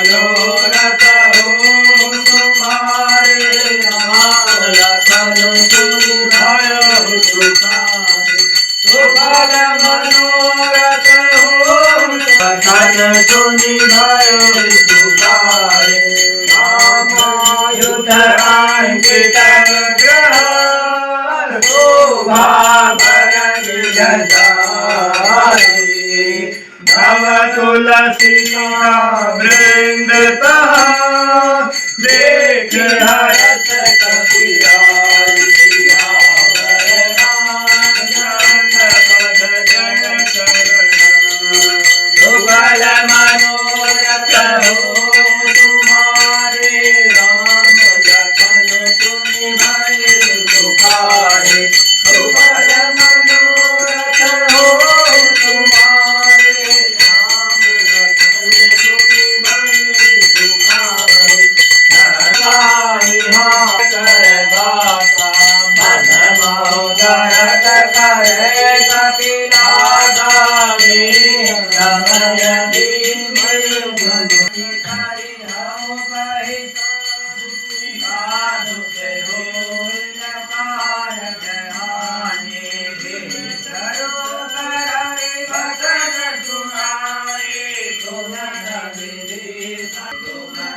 मनोरथ हो तुम्हारे राम लखन सुनि भयो सुखारे सुफल मनोरथ हो लखन सुनि भयो सुखारे रामायुध अंकित ग्रह शोभा निज भव तुलसी वृंद देख हरत कपियाल सुबल मनोरथ हो तुम्हारे राम लखन सुनि भयो सुखारे सुबल मनोरथ हो तुम्हारे राम लखन सुनि भयो सुखारे करदाता मन मोदरत करे कपिलादा समय दीन हरि हम कहि साधु के हो नकार जहानी करो कररि वचन सुनाए तुम नबी तुम हरि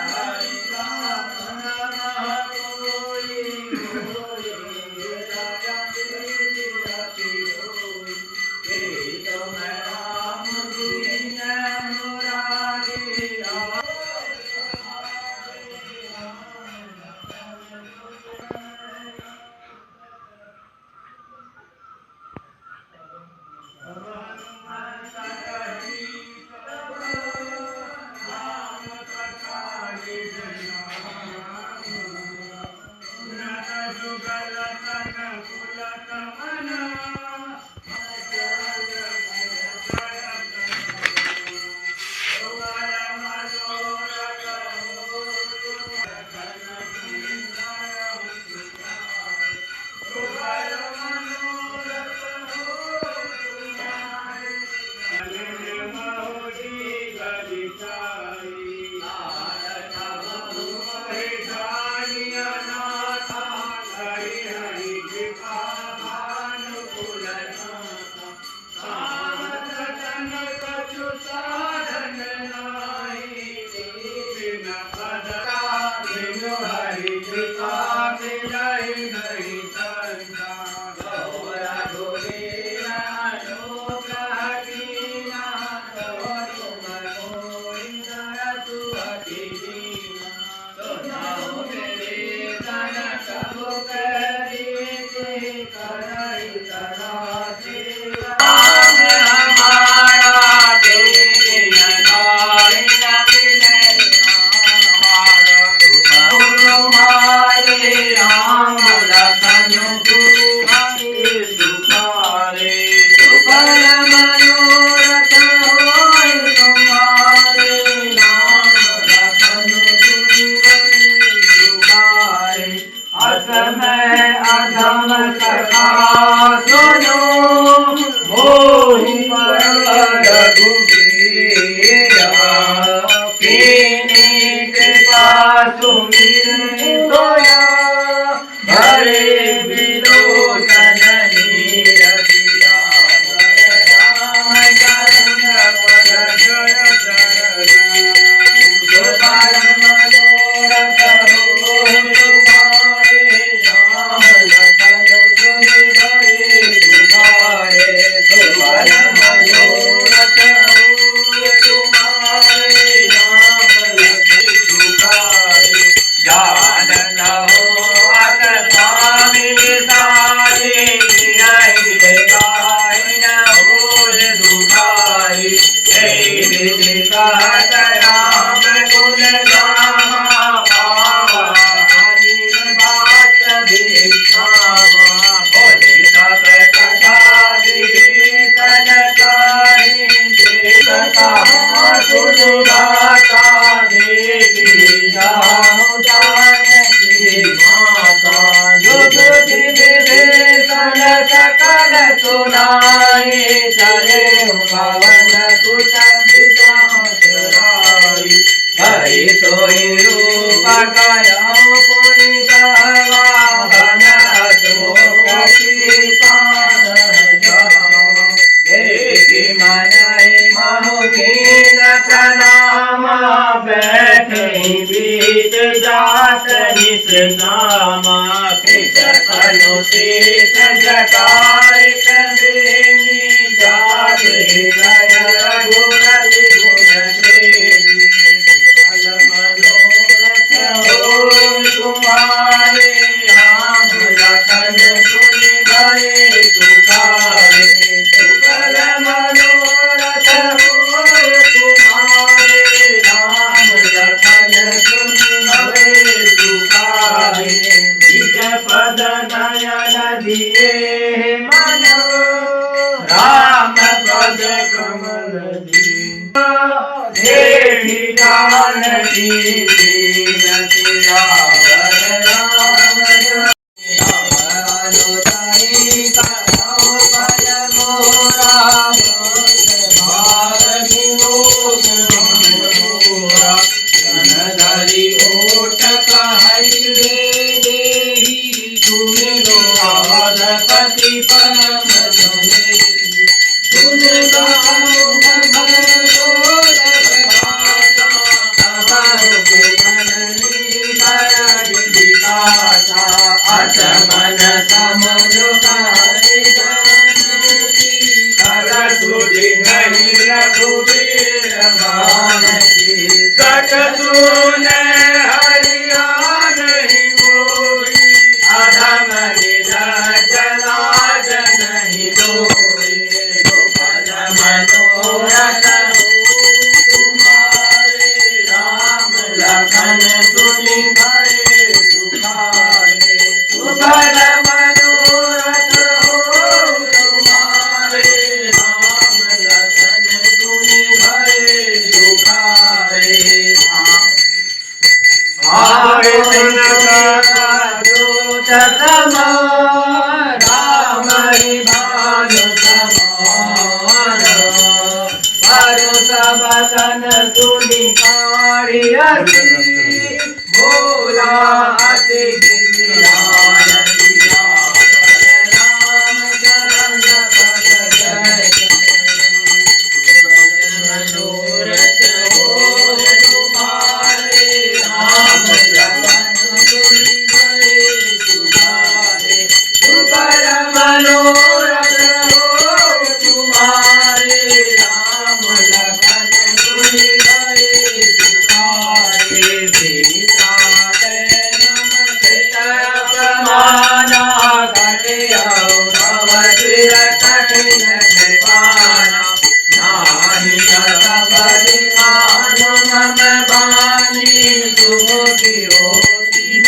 सुनाए चले पवन कुछ रूप कायो पुरित वाहन देखी मनाई महुकीन प्रणामा बैठे बीच जात निस नामा कृत कनु शीत जटाय कंदिनी जात हृदय रघुपति गुणप्रेमी फल मनोरथ हो तुम्हारे राम लखन सुनि भये तुकारे सुफल मनोरथ होय तुम्हारे राम लखन सुनि भये तुकारे निज पद नयन दिए मनो राम पद कमल देखी जानकी दीनति रावण राम अनुतारी करो पद मोरा भार विमोच मोरा धरि ओट कहै देहि तुमि रोधपति परम सुमेरि तुम गाओ मन समझो नहीं रघुबीर भान की कट सुने हरिया नहीं कोई अधम जलाज नहीं कोई फल मनोरथ तुम्हारे राम लखन सुनि भये तुकारे सुफल मनोरथ हो तुम्हारे राम लखन सुनि भये तुकारे आगे दूत समान राम भानु समान भरोस बचन सुनि कारियसी भोला अति गिरियान दिया राम चरण पद जय मनोरथ हो तुम्हारे राम लखन सुनि भये तुकारे सुफल मनोरथ हो तुम्हारे राम लखन सुनि भये तुकारे सीता प्रमाना कटयो भव चिर कठिन कृपाना नाहि सबरि मानो मम बानी सुमुखी होती न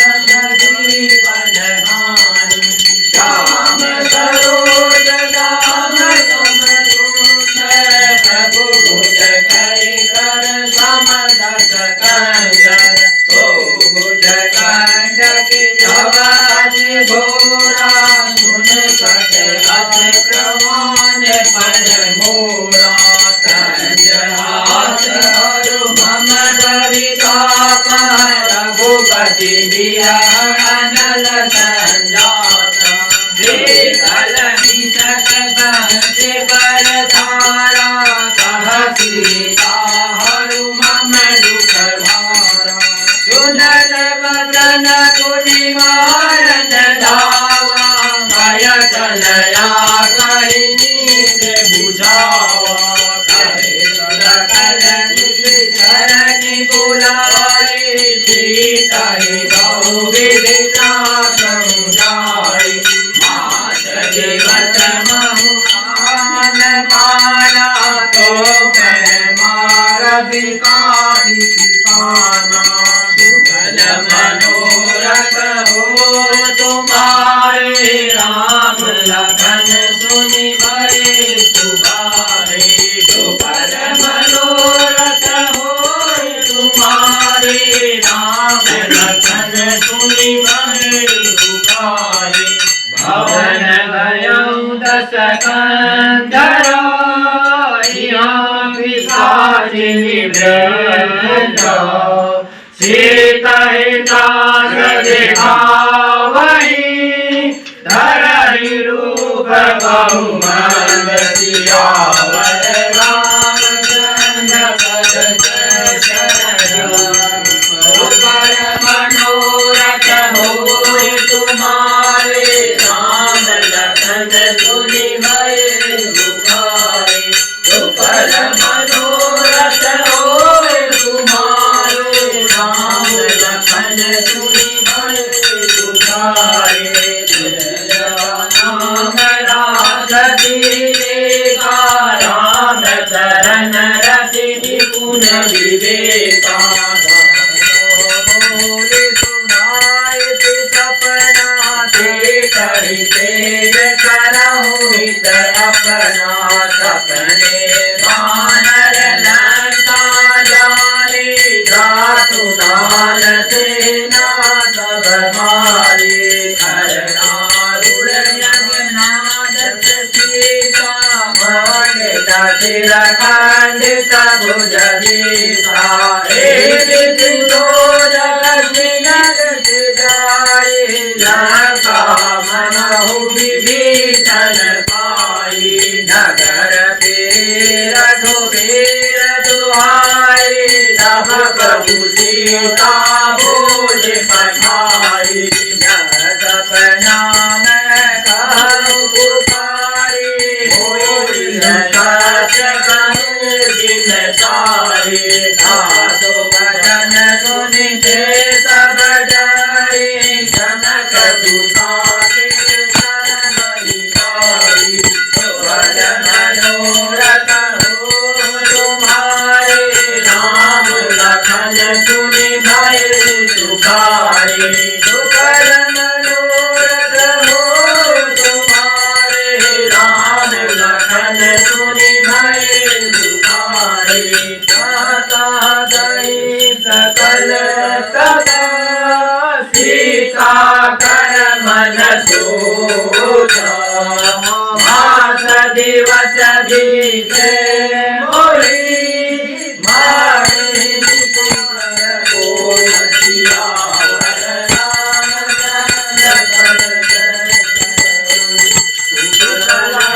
जीवन हानि श्याम सरोज दाम तुम सुंदर प्रभु भुज करि कर समदत कंजर तो भुज कंठ की जवान घोरा सुन सके अस प्रमाण पद मोरा कंजहास हरु मम दरिताप रघुपति बिहनल संजात देखल निसक बहते पर धारा कह सीता हरु मम दुख भारा सुनल वदन तुनि मारन धावा भय तनया कहि नींद बुझावा कहे सकल निज चरण बुलाए सीता ही बहु विधिता समझाई मात दिवस महु कान मारा तो मैं मार भिखारी पाना सुफल मनोरथ हो तुम्हारे राम लखन सुनि भये तुकारे सुफल मनोरथ हो तुम्हारे राम लखन सुनि भये तुकारे भवन गयो दस कंधरा यहाँ पिशाचिनी वृंद सीता हिता दिखावही धरहि रूप बहुमंद सियावर रामचंद्र पद पर मनोरथ होए तुम्हारे राम लखन सुनि भय पुकारे पर मनोरथ होए तुम्हारे राम लखन सुनि भय पुकारे नाम राधि राम शरण रति निपुण विवेका बोले सुनाए सपना ते कहते करहु हित अपना सपने वानर लंका जाने जातु दान सेना सब मारे करनारुण यज्ञनाद सीता सिर खंडित भुज भीषा लंका मनहु विभीषण पाई नगर पेर रघुबीर दुहाई तब प्रभु सीता बोल पठाई सपना में कहु पुकारी बोल सच कहूँ जिन सारी साधु भजन सुनिते सब डरे जनक सुता के शरण हितारी भजन मनोरथ हो तुम्हारे राम लखन सुनि भय सुखारे सुकर मनोरथ हो तुम्हारे राम लखन सुनि भय सुखारे गाता गई सकल सदा सीता कर मन सोचा मास दिवस बीते मोहि मारे को सियावर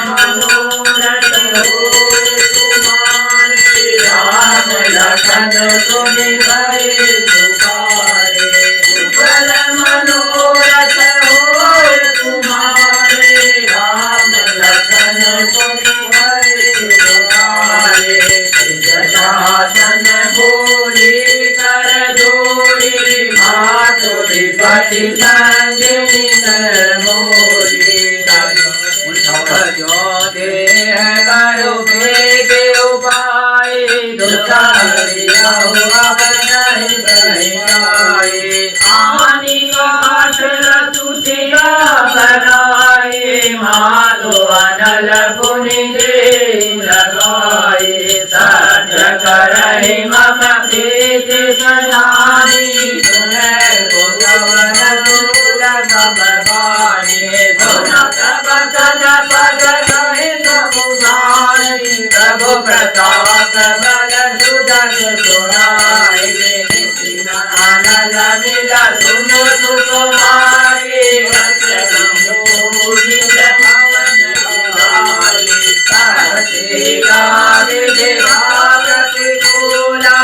मनोरथ हो तुम्हारे राम लखन सुनि भय सुखारे सुफल मनोरथ हो तुम्हारे राम लखन सुनि भय सुखारे जटासन बोली कर जोड़ी मातु विपति संगिनी मोरी जो देह करो वेग उपाय दुसारी अब नहीं बहियाए आनी काट तुझिया बनाए माधो अनल पुनि दे लगाए सज करहि मम प्रीत सयानी सुनय भुवन सूल सब बानी सुनत बचन पद कहि समुदाय प्रभु प्रताप बल सुदन सुनाय आनंद मिला सुन सुकुमारी प्रतिकूला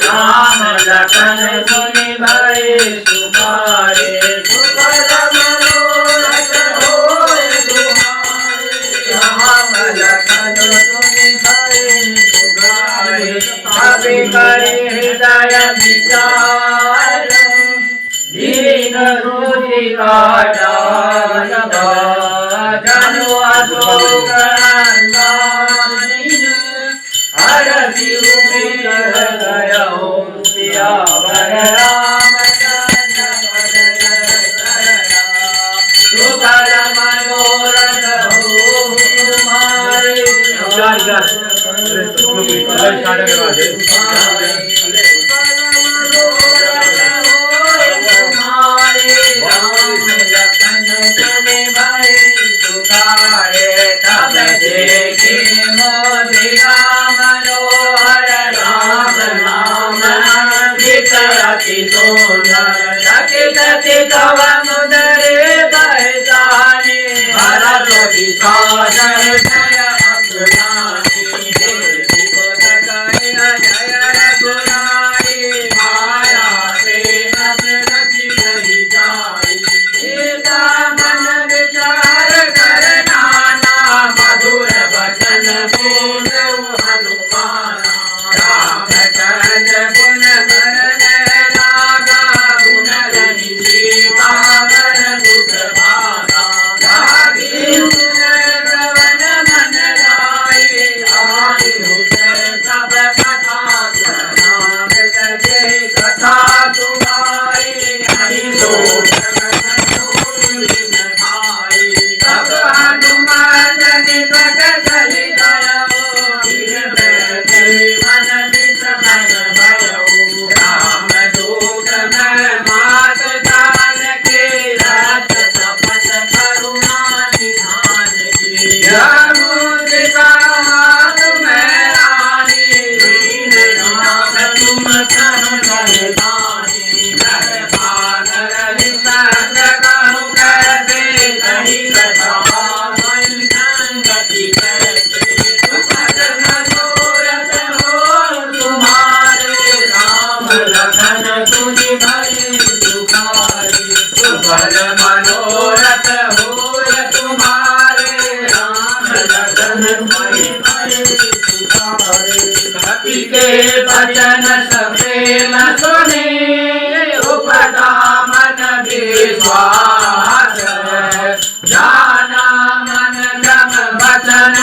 राम लखन सुनि भय सुखारे सुफल मनोरथ लखन सुनि भय सुखाए कवि करे हृदय विचार दीन रुचि काटान जनु अशोक हरति हृदय सियावर रामचंद्र सुकल मनोरथ तुम्हारे तव मुदरे पहचाने भरत विसादर जय अग्रगामी देवी को सकाय जय रघुराई माया से रचि नहीं जाई सीता मन विचार कर नाना मधुर वचन बोलो हनुमाना रामचंद्र गुण भरन लागा गुण धनि सीतावर दुख भागा लागी श्रवण मन लाए आदि सब कथा सुनावत जय कथा सुनाई हरि सोच तब हनुमान निकट चली गयो मन विस्मय भयो राम दूत मैं मात जान के रत तपस करुणा निधान की मुद्रिका मैं रानी दीन नाम तुम कह बलिदानी रह पानर संग कहूँ करते कही कथा मन संगति करते सुपद मनोरथ हो तुम्हारे राम लखन सुनि भय सुखाए सुपद मनोरथ हो तुम्हारे राम लखन सुनि भय सुखाए कपि के वचन सप्रेम सुने उपदा मन विश्वास जाना मन जम वचन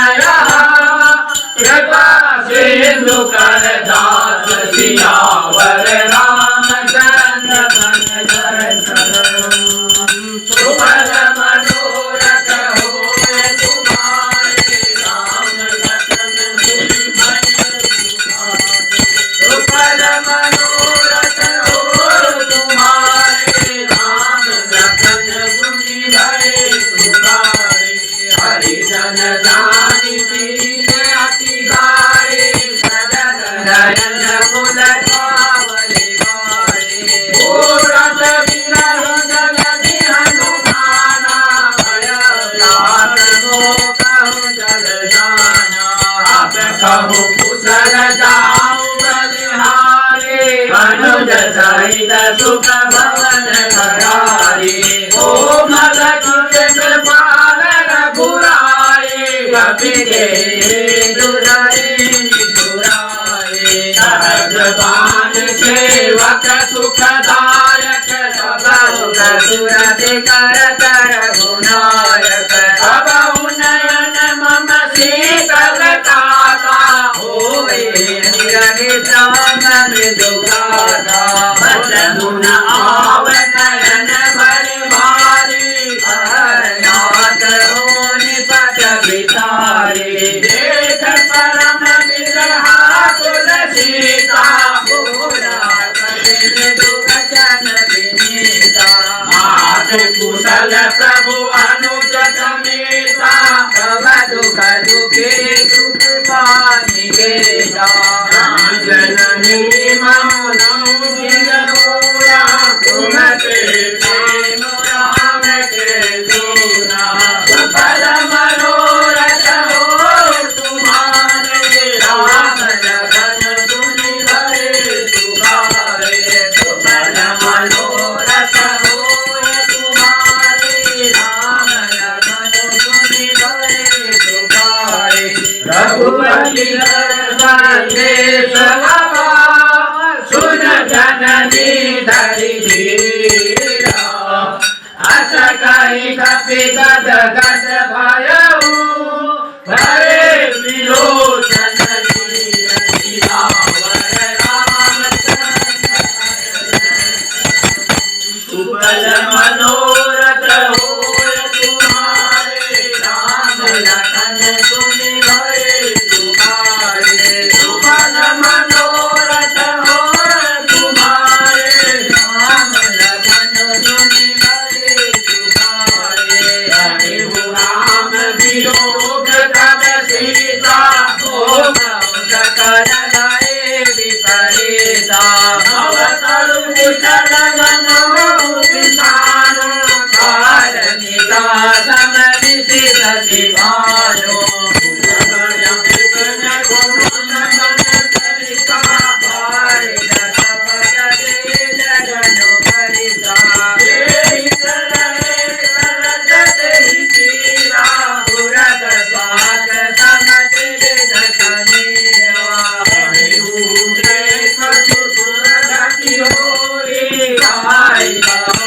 कृपा सिंधु कर दास सियावर रामचंद्र मन सुपद मनोरथ हो तुम्हारे राम लखन सुनि भय सुपद मनोरथ हो तुम्हारे राम लखन सुनि भय सुखाए हरिजन जानि दीन अति गारे सजन नयन कुल पावले वारे पूरत विरह जगति हनुमाना भय लात कहु जल जाना अब कहु कुशल जाऊं बलिहारे अनुज सहित सुख भवन करारे ओ मलकित कृपाल रघुराए कपि के दुरारे दुराए सहज बान सेवक सुखदायक सब सुरत करत रघुनायक अब उन्नयन मम शीतल ताता होए निरनिद्रा मृदु गाथा बचन न आव नयन भर भारी भयात हो निपट बिचारे देख परम विरहा कुल सीता पूरा कठिन दुवचन विनीता मात कुशल प्रभु अनुज समेता तब दुख दुखे दुख पानी गेता जननी ममो पूरा तुम के प्रेम राम के दूरा सुपद मनोरथ हो तुम्हारे राम लखन सुनि भय सुखाए सुपद मनोरथ हो तुम्हारे राम लखन सुनि भय सुखाए हरि धीरा आशा काही कपित जगत भयऊ भरे विलोचन सुबल मनोरथ होय तुम्हारे राम लखन सुनि भये तुम्हारे सुबल मनोरथ होय तुम्हारे राम लखन सुनि भये तुम्हारे हरि राम वियोग तब सीता भोग सकल गए विपरीता भवतरु कुशल गनो किसान कारणिका समनिशित शिवानो Bye.